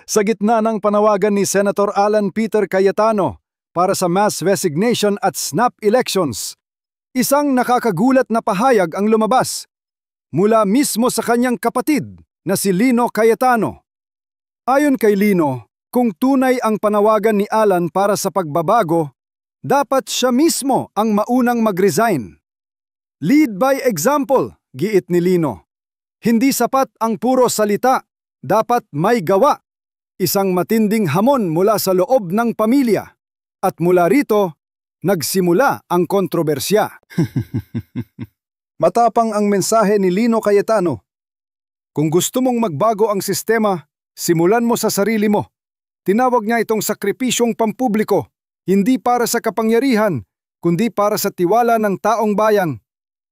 Sa gitna ng panawagan ni Senator Alan Peter Cayetano para sa mass resignation at snap elections, isang nakakagulat na pahayag ang lumabas mula mismo sa kanyang kapatid na si Lino Cayetano. Ayon kay Lino, kung tunay ang panawagan ni Alan para sa pagbabago, dapat siya mismo ang maunang mag-resign. Lead by example, giit ni Lino. Hindi sapat ang puro salita, dapat may gawa. Isang matinding hamon mula sa loob ng pamilya. At mula rito, nagsimula ang kontrobersya. Matapang ang mensahe ni Lino Cayetano. Kung gusto mong magbago ang sistema, simulan mo sa sarili mo. Tinawag niya itong sakripisyong pampubliko, hindi para sa kapangyarihan, kundi para sa tiwala ng taong bayan.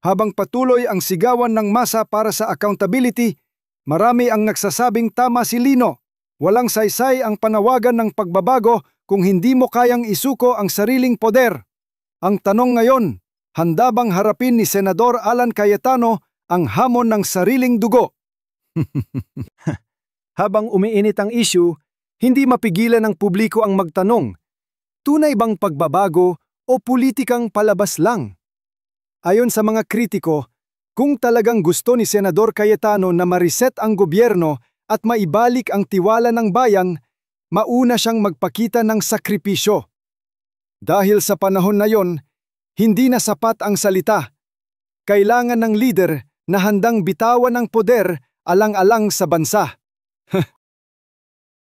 Habang patuloy ang sigawan ng masa para sa accountability, marami ang nagsasabing tama si Lino. Walang saysay ang panawagan ng pagbabago kung hindi mo kayang isuko ang sariling poder. Ang tanong ngayon, handa bang harapin ni Senador Alan Cayetano ang hamon ng sariling dugo? Habang umiinit ang issue, hindi mapigilan ng publiko ang magtanong, tunay bang pagbabago o politikang palabas lang? Ayon sa mga kritiko, kung talagang gusto ni Senador Cayetano na ma-reset ang gobyerno at maibalik ang tiwala ng bayan, mauna siyang magpakita ng sakripisyo. Dahil sa panahon na yon, hindi na sapat ang salita. Kailangan ng leader na handang bitawan ng poder alang-alang sa bansa.